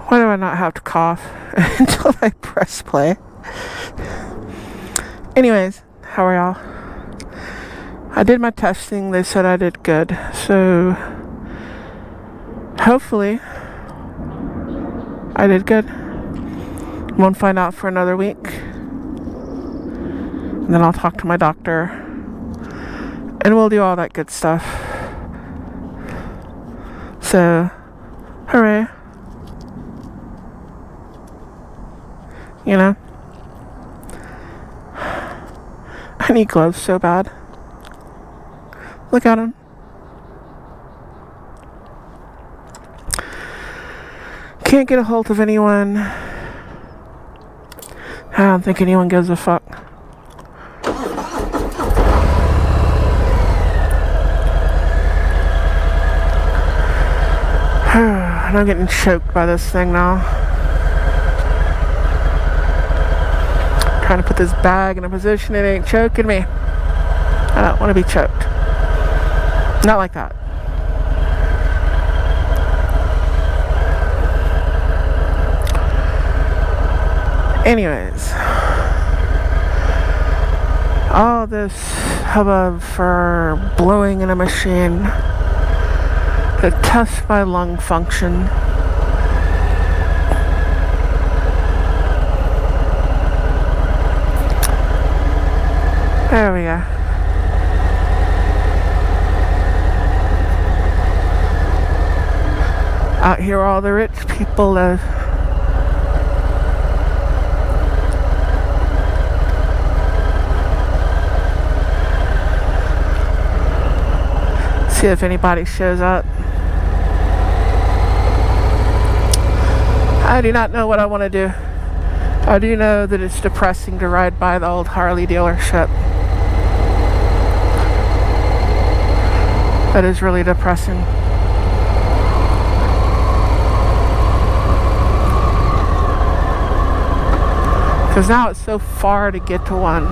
Why do I not have to cough until I press play? Anyways, how are y'all? I did my testing. They said I did good. So, hopefully, I did good. Won't find out for another week. And then I'll talk to my doctor. And we'll do all that good stuff. So, hooray. You know? I need gloves so bad. Look at them. Can't get a hold of anyone. I don't think anyone gives a fuck. And I'm getting choked by this thing now. Trying to put this bag in a position it ain't choking me. I don't want to be choked. Not like that. Anyways, all this hubbub for blowing in a machine to test my lung function. There we go. Out here where all the rich people live. See if anybody shows up. I do not know what I want to do. I do know that it's depressing to ride by the old Harley dealership. That is really depressing. Because now it's so far to get to one.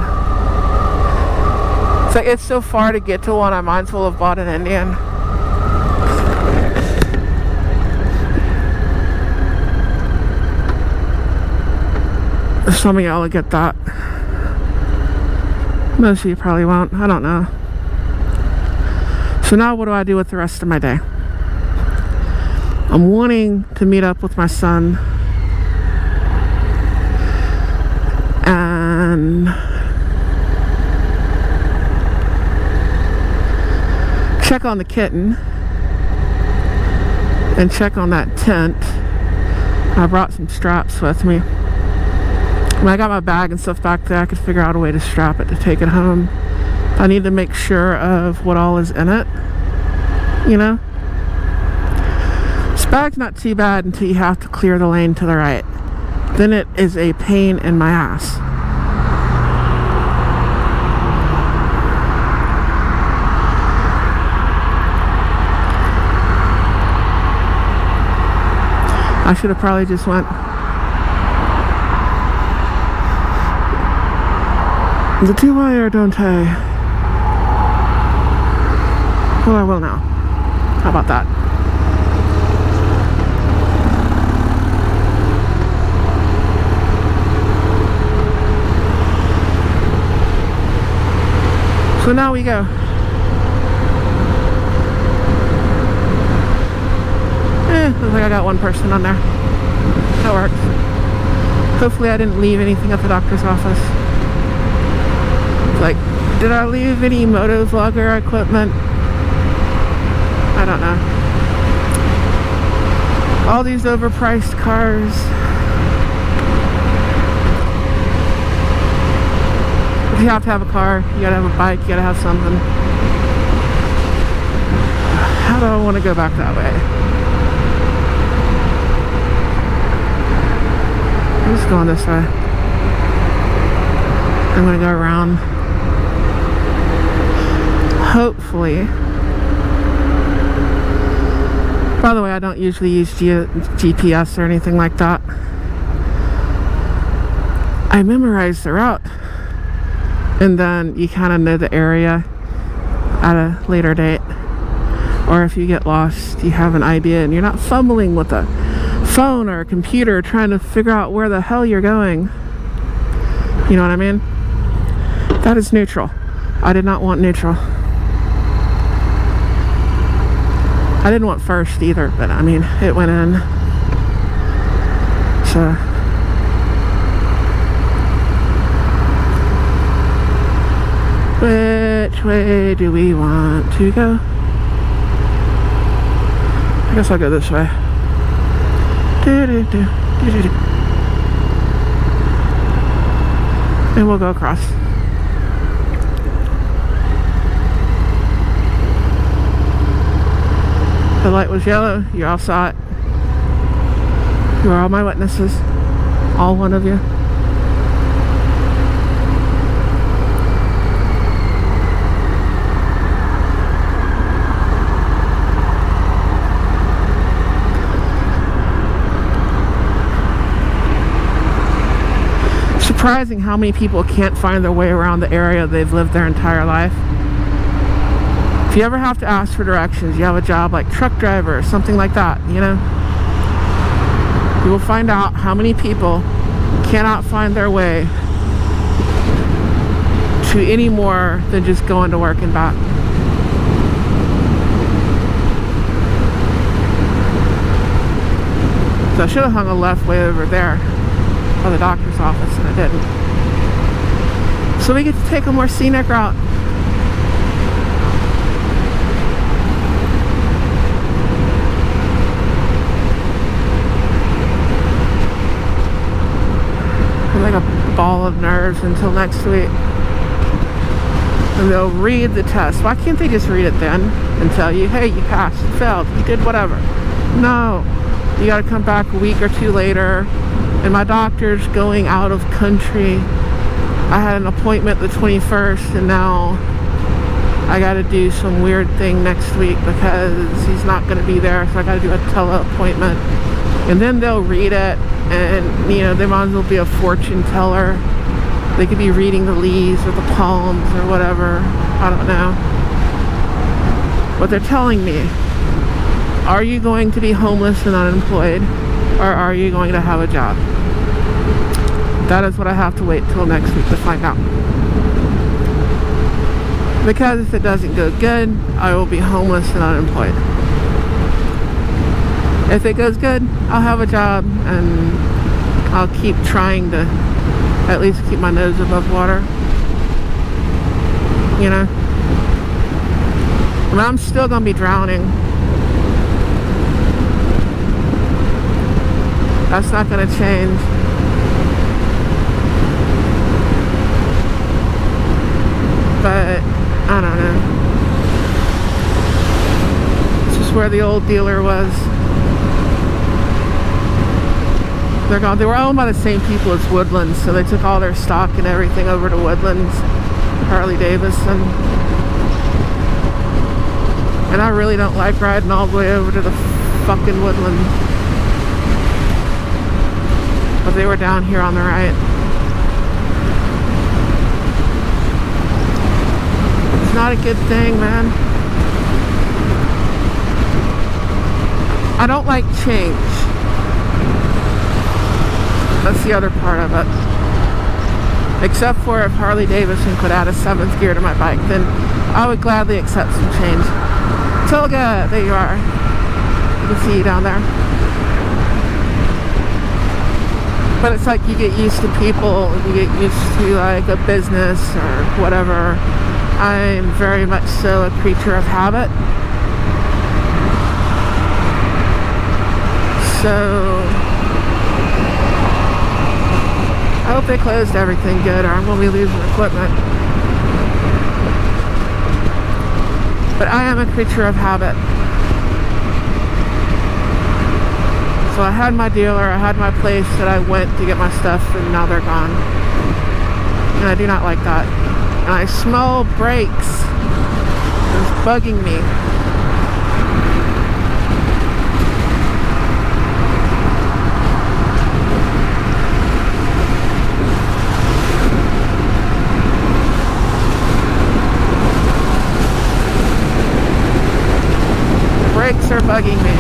It's like it's so far to get to one, I might as well have bought an Indian. Some of y'all will get that. Most of you probably won't. I don't know. So now what do I do with the rest of my day? I'm wanting to meet up with my son and check on the kitten and check on that tent. I brought some straps with me. When I got my bag and stuff back there, I could figure out a way to strap it to take it home. I need to make sure of what all is in it, you know? This bag's not too bad until you have to clear the lane to the right. Then it is a pain in my ass. I should have probably just went. Do I or don't I? Well, I will now. How about that? So now we go. Looks like I got one person on there. That works. Hopefully I didn't leave anything at the doctor's office. Like, did I leave any moto vlogger equipment? I don't know. All these overpriced cars. If you have to have a car, you gotta have a bike, you gotta have something. How do I want to go back that way? I'm just going this way. I'm gonna go around. Hopefully. By the way, I don't usually use GPS or anything like that. I memorized the route. And then you kind of know the area at a later date. Or if you get lost, you have an idea and you're not fumbling with a phone or a computer trying to figure out where the hell you're going. You know what I mean? That is neutral. I did not want neutral. I didn't want first either, but I mean, it went in. So which way do we want to go? I guess I'll go this way. And we'll go across. The light was yellow. You all saw it. You are all my witnesses. All one of you. Surprising how many people can't find their way around the area they've lived their entire life. If you ever have to ask for directions, you have a job like truck driver or something like that, you know, you will find out how many people cannot find their way to any more than just going to work and back. So I should have hung a left way over there by the doctor's office, and I didn't. So we get to take a more scenic route. I'm like a ball of nerves until next week. And they'll read the test. Why can't they just read it then and tell you, hey, you passed, you failed, you did whatever? No. You gotta come back a week or two later. And my doctor's going out of country. I had an appointment the 21st, and now I gotta do some weird thing next week because he's not gonna be there, so I gotta do a tele-appointment. And then they'll read it, and you know, they might as well be a fortune teller. They could be reading the leaves or the palms or whatever. I don't know. But they're telling me, are you going to be homeless and unemployed, or are you going to have a job? That is what I have to wait till next week to find out. Because if it doesn't go good, I will be homeless and unemployed. If it goes good, I'll have a job, and I'll keep trying to at least keep my nose above water. You know? I mean, I'm still gonna be drowning. That's not gonna change. But I don't know. It's just where the old dealer was. They're gone. They were owned by the same people as Woodlands, so they took all their stock and everything over to Woodlands, Harley Davidson. And I really don't like riding all the way over to the fucking Woodlands. But they were down here on the right. It's not a good thing, man. I don't like change. That's the other part of it. Except for if Harley Davidson could add a 7th gear to my bike, then I would gladly accept some change. Tolga, there you are. You can see you down there. But it's like you get used to people, you get used to like a business or whatever. I'm very much so a creature of habit. So I hope they closed everything good, or I'm going to be losing equipment. But I am a creature of habit. So I had my dealer, I had my place that I went to get my stuff, and now they're gone. And I do not like that. And I smell brakes. It's bugging me. bugging me.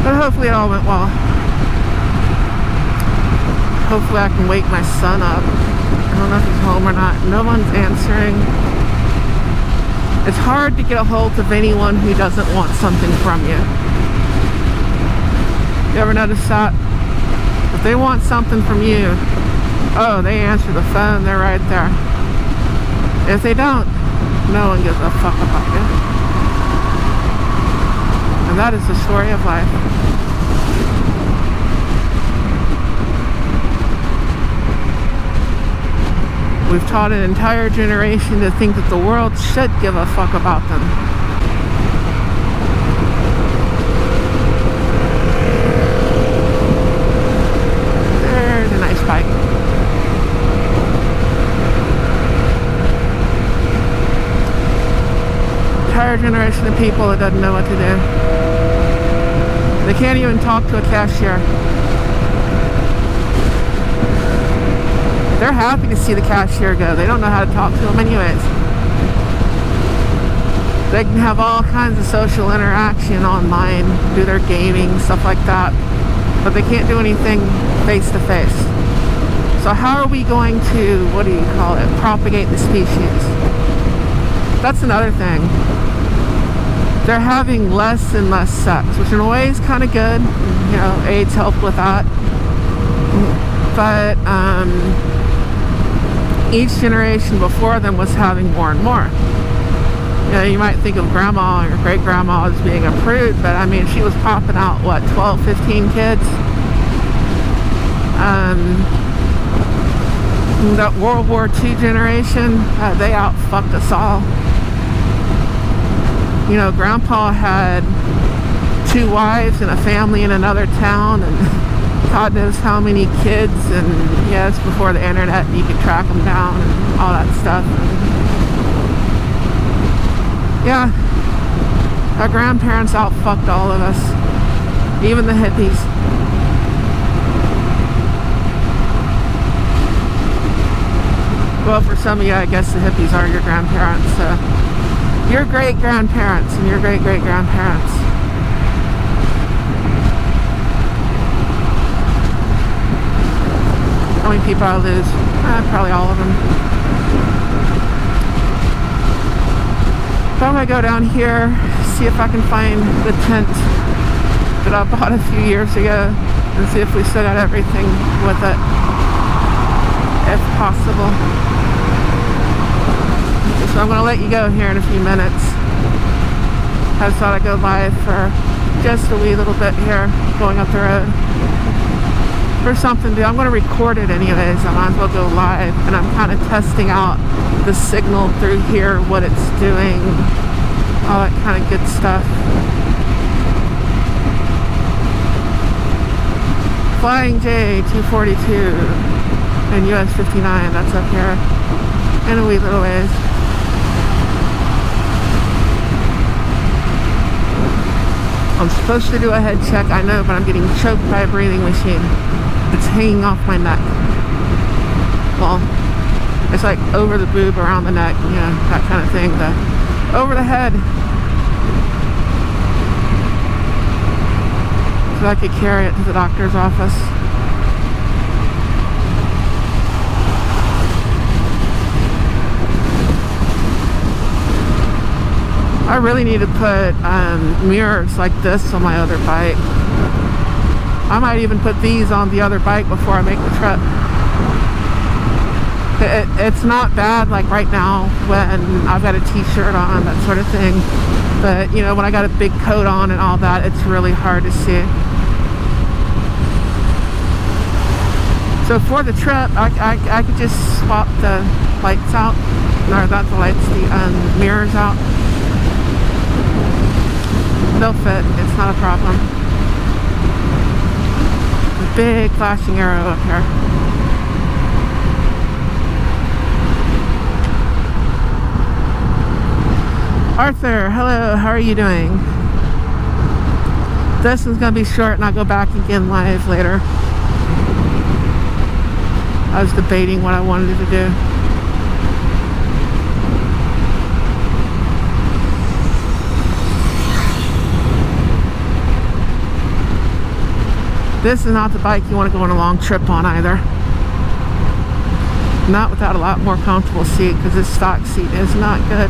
But hopefully it all went well. Hopefully I can wake my son up. I don't know if he's home or not. No one's answering. It's hard to get a hold of anyone who doesn't want something from you. You ever notice that? If they want something from you, oh, they answer the phone, they're right there. If they don't, no one gives a fuck about you. And that is the story of life. We've taught an entire generation to think that the world should give a fuck about them. There's a nice bike. Entire generation of people that doesn't know what to do. They can't even talk to a cashier. They're happy to see the cashier go. They don't know how to talk to them anyways. They can have all kinds of social interaction online, do their gaming, stuff like that. But they can't do anything face to face. So how are we going to, what do you call it, propagate the species? That's another thing. They're having less and less sex, which in a way is kind of good. You know, AIDS helped with that. But, each generation before them was having more and more. You know, you might think of grandma or great-grandma as being a prude, but I mean, she was popping out, what, 12, 15 kids? That World War II generation, they out-fucked us all. You know, grandpa had 2 wives and a family in another town, and God knows how many kids, and yes, before the internet, you could track them down and all that stuff. Yeah, our grandparents outfucked all of us, even the hippies. Well, for some of you, I guess the hippies are your grandparents. Your great-grandparents and your great-great-grandparents. How many people I lose? Probably all of them. So I'm gonna go down here, see if I can find the tent that I bought a few years ago, and see if we still got everything with it, if possible. So I'm gonna let you go here in a few minutes. I just thought I'd go live for just a wee little bit here, going up the road. For something to do. I'm going to record it anyways. I might as well go live, and I'm kind of testing out the signal through here, what it's doing, all that kind of good stuff. Flying J242 and US 59, that's up here in a wee little ways. I'm supposed to do a head check, I know, but I'm getting choked by a breathing machine. It's hanging off my neck. Well, it's like over the boob, around the neck, you know, that kind of thing. Over the head. So I could carry it to the doctor's office. I really need to put mirrors like this on my other bike. I might even put these on the other bike before I make the trip. It's not bad like right now when I've got a t-shirt on, that sort of thing. But, you know, when I got a big coat on and all that, it's really hard to see. So for the trip, I could just swap the lights out. Or not the lights, the mirrors out. They'll fit, it's not a problem. A big flashing arrow up here. Arthur, hello, how are you doing? This is gonna be short and I'll go back again live later. I was debating what I wanted to do. This is not the bike you want to go on a long trip on either. Not without a lot more comfortable seat, because this stock seat is not good.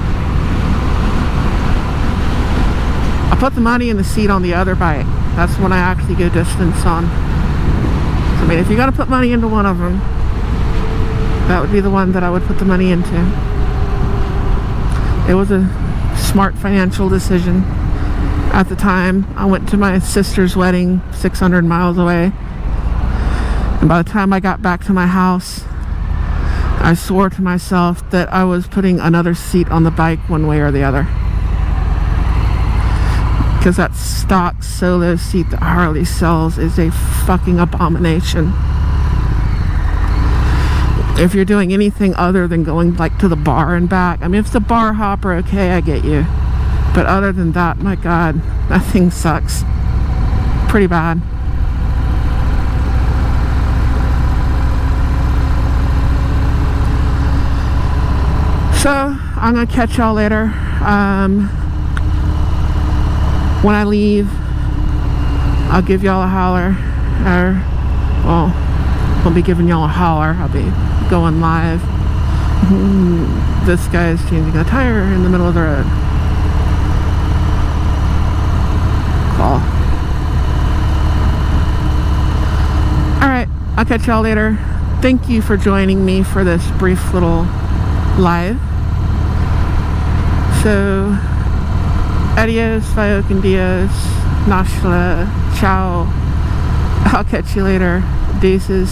I put the money in the seat on the other bike. That's when I actually go distance on. So, I mean, if you got to put money into one of them, that would be the one that I would put the money into. It was a smart financial decision. At the time, I went to my sister's wedding 600 miles away. And by the time I got back to my house, I swore to myself that I was putting another seat on the bike one way or the other. Because that stock solo seat that Harley sells is a fucking abomination. If you're doing anything other than going like to the bar and back, I mean, if it's a bar hopper, okay, I get you. But other than that, my God, that thing sucks. Pretty bad. So, I'm going to catch y'all later. When I leave, I'll give y'all a holler. Or, well, I'll be giving y'all a holler. I'll be going live. This guy's changing a tire in the middle of the road. Call. Alright, I'll catch y'all later. Thank you for joining me for this brief little live. So, adios, vaya con Dios, nashla, ciao. I'll catch you later. Deuces.